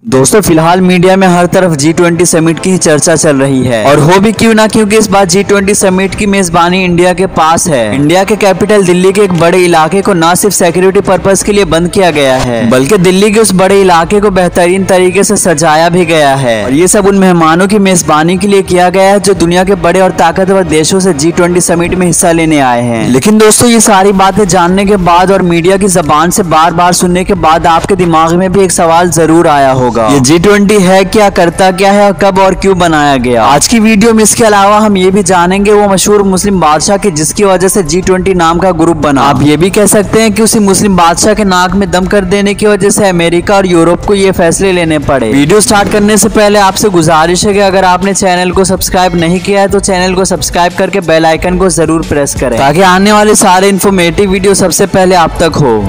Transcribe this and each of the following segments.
दोस्तों फिलहाल मीडिया में हर तरफ G20 समिट की ही चर्चा चल रही है और हो भी क्यों ना, क्योंकि इस बार G20 समिट की मेजबानी इंडिया के पास है। इंडिया के कैपिटल दिल्ली के एक बड़े इलाके को न सिर्फ सिक्योरिटी पर्पस के लिए बंद किया गया है, बल्कि दिल्ली के उस बड़े इलाके को बेहतरीन तरीके से सजाया भी गया है और ये सब उन मेहमानों की मेजबानी के लिए किया गया है जो दुनिया के बड़े और ताकतवर देशों से G20 समिट में हिस्सा लेने आए हैं। लेकिन दोस्तों ये सारी बातें जानने के बाद और मीडिया की जबान से बार बार सुनने के बाद आपके दिमाग में भी एक सवाल जरूर आया होगा, ये G20 है क्या, करता क्या है और कब और क्यों बनाया गया। आज की वीडियो में इसके अलावा हम ये भी जानेंगे वो मशहूर मुस्लिम बादशाह की जिसकी वजह से G20 नाम का ग्रुप बना। आप ये भी कह सकते हैं कि उसी मुस्लिम बादशाह के नाक में दम कर देने की वजह से अमेरिका और यूरोप को ये फैसले लेने पड़े। वीडियो स्टार्ट करने से पहले आपसे गुजारिश है कि अगर आपने चैनल को सब्सक्राइब नहीं किया है तो चैनल को सब्सक्राइब करके बेल आइकन को जरूर प्रेस करें ताकि आने वाले सारे इन्फॉर्मेटिव वीडियो सबसे पहले आप तक हो।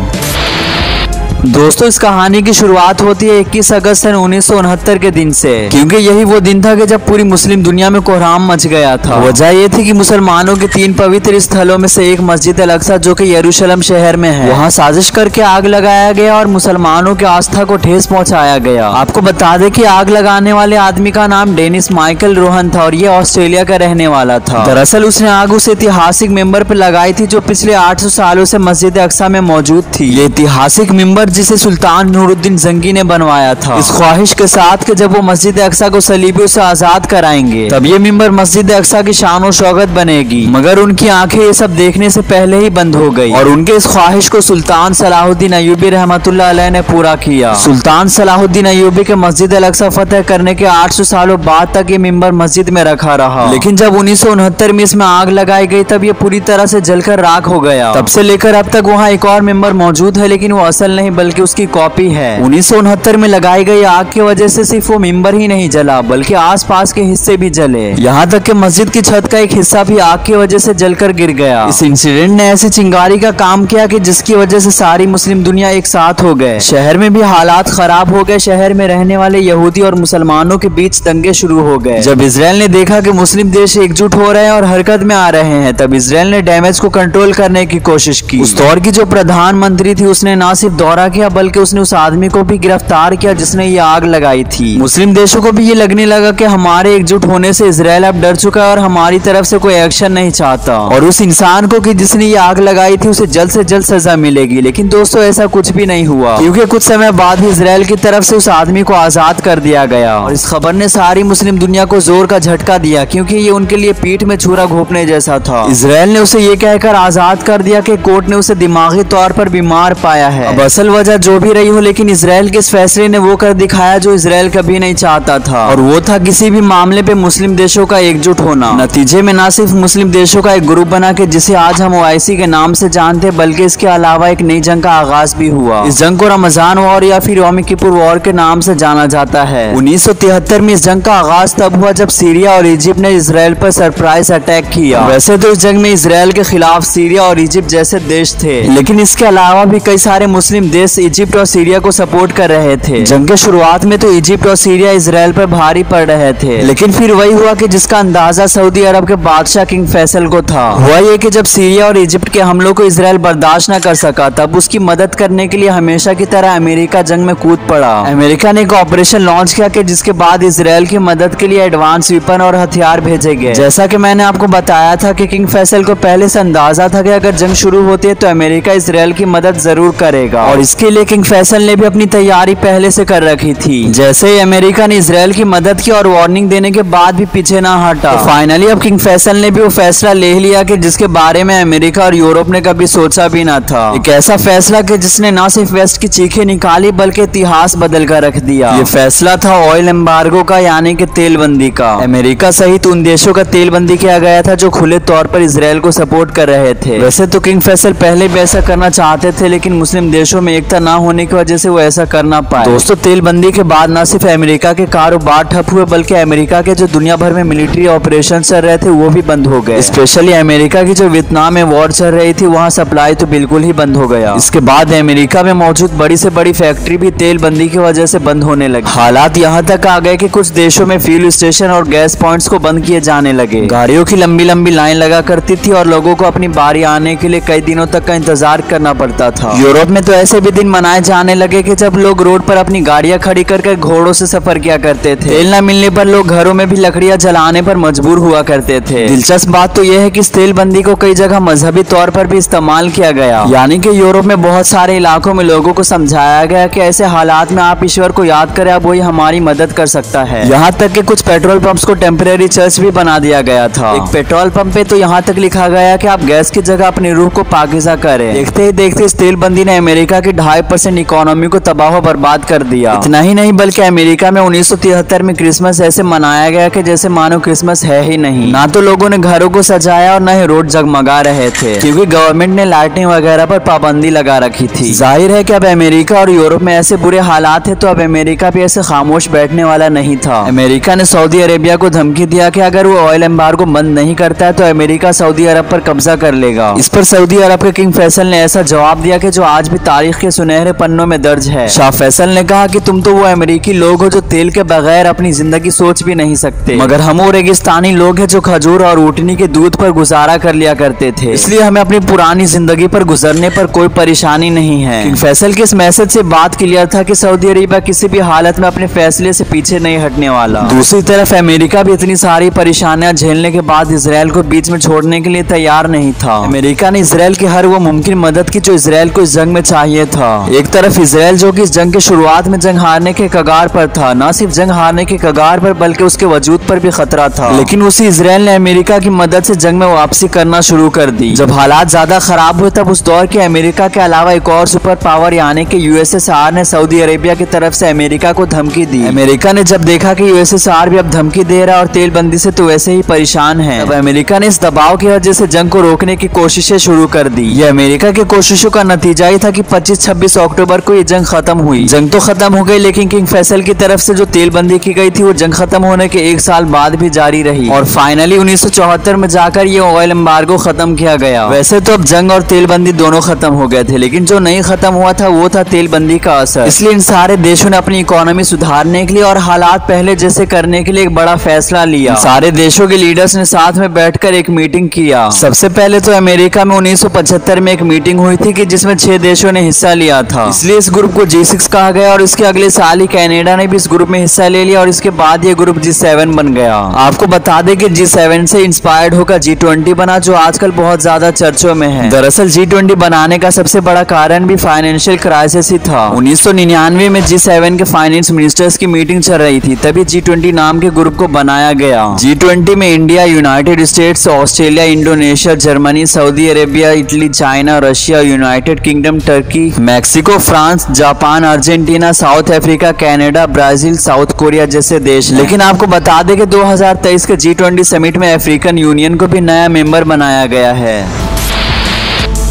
दोस्तों इस कहानी की शुरुआत होती है 21 अगस्त सन 1969 के दिन से, क्योंकि यही वो दिन था कि जब पूरी मुस्लिम दुनिया में कोहराम मच गया था। वजह ये थी कि मुसलमानों के 3 पवित्र स्थलों में से एक मस्जिद अल अक्सा जो कि यरूशलेम शहर में है, वहाँ साजिश करके आग लगाया गया और मुसलमानों की आस्था को ठेस पहुँचाया गया। आपको बता दें कि आग लगाने वाले आदमी का नाम डेनिस माइकल रोहन था और ये ऑस्ट्रेलिया का रहने वाला था। दरअसल उसने आग उस ऐतिहासिक मेंबर पर लगाई थी जो पिछले 800 सालों से मस्जिद अक्सा में मौजूद थी। ये ऐतिहासिक मेंबर जिसे सुल्तान नूरुद्दीन जंगी ने बनवाया था, इस ख्वाहिश के साथ कि जब वो मस्जिद अक्सा को सलीबियों से आजाद कराएंगे तब ये मिंबर मस्जिद अक्सा की शान और शौकत बनेगी। मगर उनकी आंखें ये सब देखने से पहले ही बंद हो गई और उनके इस ख्वाहिश को सुल्तान सलाहुद्दीन अय्यूबी रहमतुल्लाह अलैह ने पूरा किया। सुल्तान सलाहुद्दीन अय्यूबी के मस्जिद अल अक्सा फतेह करने के 800 सालों बाद तक ये मिंबर मस्जिद में रखा रहा, लेकिन जब 1969 में इसमें आग लगाई गई तब ये पूरी तरह से जलकर राख हो गया। तब से लेकर अब तक वहाँ एक और मिंबर मौजूद है, लेकिन वो असल नहीं बल्कि उसकी कॉपी है। 1969 में लगाई गई आग की वजह से सिर्फ वो मिंबर ही नहीं जला बल्कि आसपास के हिस्से भी जले, यहाँ तक कि मस्जिद की छत का एक हिस्सा भी आग की वजह से जलकर गिर गया। इस इंसिडेंट ने ऐसी चिंगारी का काम किया कि जिसकी वजह से सारी मुस्लिम दुनिया एक साथ हो गए। शहर में भी हालात खराब हो गए। शहर में रहने वाले यहूदी और मुसलमानों के बीच दंगे शुरू हो गए। जब इजराइल ने देखा कि मुस्लिम देश एकजुट हो रहे हैं और हरकत में आ रहे हैं तब इजराइल ने डैमेज को कंट्रोल करने की कोशिश की। उस दौर की जो प्रधानमंत्री थी उसने न सिर्फ दौरा किया बल्कि उसने उस आदमी को भी गिरफ्तार किया जिसने ये आग लगाई थी। मुस्लिम देशों को भी ये लगने लगा कि हमारे एकजुट होने से इजराइल अब डर चुका है और हमारी तरफ से कोई एक्शन नहीं चाहता और उस इंसान को कि जिसने ये आग लगाई थी उसे जल्द से जल्द सजा मिलेगी। लेकिन दोस्तों ऐसा कुछ भी नहीं हुआ, क्योंकि कुछ समय बाद ही इजराइल की तरफ से उस आदमी को आजाद कर दिया गया और इस खबर ने सारी मुस्लिम दुनिया को जोर का झटका दिया, क्योंकि ये उनके लिए पीठ में छुरा घोंपने जैसा था। इजराइल ने उसे ये कहकर आजाद कर दिया कि कोर्ट ने उसे दिमागी तौर पर बीमार पाया है। अब असल वजह जो भी रही हो, लेकिन इजराइल के इस फैसले ने वो कर दिखाया जो इजराइल कभी नहीं चाहता था, और वो था किसी भी मामले पे मुस्लिम देशों का एकजुट होना। नतीजे में न सिर्फ मुस्लिम देशों का एक ग्रुप बना के जिसे आज हम OIC के नाम से जानते, बल्कि इसके अलावा एक नई जंग का आगाज भी हुआ। इस जंग को रमजान वॉर या फिर यौम किपुर वॉर के नाम से जाना जाता है। 1973 में इस जंग का आगाज तब हुआ जब सीरिया और इजिप्ट ने इजराइल पर सरप्राइज अटैक किया। वैसे तो इस जंग में इजराइल के खिलाफ सीरिया और इजिप्ट जैसे देश थे, लेकिन इसके अलावा भी कई सारे मुस्लिम देश इजिप्ट और सीरिया को सपोर्ट कर रहे थे। जंग के शुरुआत में तो इजिप्ट और सीरिया इजराइल पर भारी पड़ रहे थे, लेकिन फिर वही हुआ कि जिसका अंदाजा सऊदी अरब के बादशाह किंग फैसल को था। हुआ ये कि जब सीरिया और इजिप्ट के हमलों को इजराइल बर्दाश्त न कर सका तब उसकी मदद करने के लिए हमेशा की तरह अमेरिका जंग में कूद पड़ा। अमेरिका ने एक ऑपरेशन लॉन्च किया कि जिसके बाद इजराइल की मदद के लिए एडवांस वेपन और हथियार भेजे गए। जैसा कि मैंने आपको बताया था कि किंग फैसल को पहले से अंदाजा था कि अगर जंग शुरू होती है तो अमेरिका इजराइल की मदद जरूर करेगा, और इसके लिए किंग फैसल ने भी अपनी तैयारी पहले से कर रखी थी। जैसे ही अमेरिका ने इजराइल की मदद की और वार्निंग देने के बाद भी पीछे ना हटा, तो फाइनली अब किंग फैसल ने भी वो फैसला ले लिया कि जिसके बारे में अमेरिका और यूरोप ने कभी सोचा भी ना था। एक ऐसा फैसला कि जिसने न सिर्फ वेस्ट की चीखें निकाली बल्कि इतिहास बदल कर रख दिया। ये फैसला था ऑयल एम्बार्गो का, यानी कि तेलबंदी का। अमेरिका सहित उन देशों का तेलबंदी किया गया था जो खुले तौर पर इजराइल को सपोर्ट कर रहे थे। वैसे तो किंग फैसल पहले भी ऐसा करना चाहते थे, लेकिन मुस्लिम देशों में एकता न होने की वजह से वो ऐसा कर ना पाए। दोस्तों तेलबंदी के बाद न सिर्फ अमेरिका के कारोबार ठप हुए बल्कि अमेरिका के जो दुनिया भर में मिलिट्री ऑपरेशन चल रहे थे वो भी बंद हो गए। स्पेशली अमेरिका की जो वियतनाम में वॉर चल रही थी वहाँ सप्लाई तो बिल्कुल ही बंद हो गया। इसके बाद अमेरिका में मौजूद बड़ी से बड़ी फैक्ट्री भी तेलबंदी की वजह से बंद होने लगी। हालात यहाँ तक आ गए कि कुछ देशों में फ्यूल स्टेशन और गैस पॉइंट्स को बंद किए जाने लगे। गाड़ियों की लंबी लंबी लाइन लगा करती थी और लोगों को अपनी बारी आने के लिए कई दिनों तक का इंतजार करना पड़ता था। यूरोप में तो ऐसे भी दिन मनाए जाने लगे कि जब लोग रोड पर अपनी गाड़ियां खड़ी करके घोड़ों से सफर किया करते थे। तेल न मिलने पर लोग घरों में भी लकड़ियां जलाने पर मजबूर हुआ करते थे। दिलचस्प बात तो यह है कि इस तेलबंदी को कई जगह मजहबी तौर पर भी इस्तेमाल किया गया, यानी कि यूरोप में बहुत सारे इलाकों में लोगों को समझाया गया कि ऐसे हालात में आप ईश्वर को याद करें, अब वही हमारी मदद कर सकता है। यहाँ तक कि कुछ पेट्रोल पंप्स को टेम्परेरी चर्च भी बना दिया गया था। एक पेट्रोल पंप पे तो यहाँ तक लिखा गया कि आप गैस की जगह अपनी रूह को पाकीज़ा करें। देखते ही देखते इस तेलबंदी ने अमेरिका की 2.5% इकोनॉमी को तबाह बर्बाद कर दिया। इतना ही नहीं बल्कि अमेरिका में 1973 में क्रिसमस ऐसे मनाया गया कि जैसे मानो क्रिसमस है ही नहीं। ना तो लोगों ने घरों को सजाया और न ही रोड जगमगा रहे थे, क्योंकि गवर्नमेंट ने लाइटिंग वगैरह पर पाबंदी लगा रखी थी। जाहिर है कि अब अमेरिका और यूरोप में ऐसे बुरे हालात है तो अब अमेरिका भी ऐसे खामोश बैठने वाला नहीं था। अमेरिका ने सऊदी अरेबिया को धमकी दिया कि अगर वो ऑयल एम्बार्गो बंद नहीं करता है तो अमेरिका सऊदी अरब पर कब्जा कर लेगा। इस पर सऊदी अरब के किंग फैसल ने ऐसा जवाब दिया कि जो आज भी तारीख के सुनहरे पन्नों में दर्ज है। शाह फैसल ने कहा कि तुम तो वो अमेरिकी लोग हो जो तेल के बगैर अपनी जिंदगी सोच भी नहीं सकते, मगर हम वो रेगिस्तानी लोग हैं जो खजूर और ऊँटनी के दूध पर गुजारा कर लिया करते थे, इसलिए हमें अपनी पुरानी जिंदगी पर गुजरने पर कोई परेशानी नहीं है। किंग फैसल के इस मैसेज से बात क्लियर था कि सऊदी अरेबिया किसी भी हालत में अपने फैसले से पीछे नहीं हटने वाला। दूसरी तरफ अमेरिका भी इतनी सारी परेशानियां झेलने के बाद इसराइल को बीच में छोड़ने के लिए तैयार नहीं था। अमेरिका ने इसराइल की हर वो मुमकिन मदद की जो इसराइल को इस जंग में चाहिए था। एक तरफ इसराइल जो कि इस जंग के शुरुआत में जंग हारने के कगार पर था, न सिर्फ जंग हारने के कगार पर बल्कि उसके वजूद पर भी खतरा था, लेकिन उसी इसराइल ने अमेरिका की मदद से जंग में वापसी करना शुरू कर दी। जब हालात ज्यादा खराब हुए तब उस दौर के अमेरिका के अलावा एक और सुपर पावर यानी कि यूएसएसआर ने सऊदी अरेबिया की तरफ से अमेरिका को धमकी दी। अमेरिका ने जब देखा कि यूएसएसआर भी अब धमकी दे रहा और तेलबंदी से तो वैसे ही परेशान है, तब अमेरिका ने इस दबाव की वजह से जंग को रोकने की कोशिशें शुरू कर दी। ये अमेरिका की कोशिशों का नतीजा ही था कि 25-26 अक्टूबर को ये जंग खत्म हुई। जंग तो खत्म हो गई, लेकिन किंग फैसल की तरफ से जो तेलबंदी की गई थी वो जंग खत्म होने के 1 साल बाद भी जारी रही और फाइनली 1974 में जाकर ये ऑयल एम्बार्गो खत्म किया गया। वैसे तो अब जंग और तेलबंदी दोनों खत्म हो गए थे, लेकिन जो नहीं खत्म हुआ था वो था तेलबंदी का असर। इसलिए इन सारे देशों ने अपनी इकोनॉमी सुधारने के लिए और हालात पहले जैसे करने के लिए एक बड़ा फैसला लिया। सारे देशों के लीडर्स ने साथ में बैठकर एक मीटिंग किया। सबसे पहले तो अमेरिका में 1975 में एक मीटिंग हुई थी कि जिसमें 6 देशों ने हिस्सा लिया था, इसलिए इस ग्रुप को G6 कहा गया और इसके अगले साल ही कनाडा ने भी इस ग्रुप में हिस्सा ले लिया और इसके बाद ये ग्रुप G7 बन गया। आपको बता दें कि G7 से इंस्पायर्ड होकर G20 बना, जो आजकल बहुत ज्यादा चर्चों में है। दरअसल G20 बनाने का सबसे बड़ा कारण भी फाइनेंशियल क्राइसिस ही था। 1999 में G7 के फाइनेंस मिनिस्टर्स की मीटिंग चल रही थी, तभी G20 नाम के ग्रुप को बनाया गया। G20 में India, United states, Australia, Indonesia, Germany, Saudi Arabia, Italy, China, Russia, United kingdom, Turkey, Mexico, France, Japan, Argentina, south Africa, Canada, Brazil, south Korea जैसे देश। लेकिन आपको बता दें कि 2023 के G20 समिट में अफ्रीकन यूनियन को भी नया मेंबर बनाया गया है।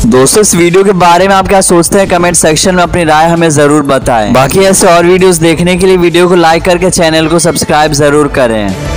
दोस्तों, इस वीडियो के बारे में आप क्या सोचते हैं? कमेंट सेक्शन में अपनी राय हमें जरूर बताएं। बाकी ऐसे और वीडियोस देखने के लिए वीडियो को लाइक करके चैनल को सब्सक्राइब जरूर करें।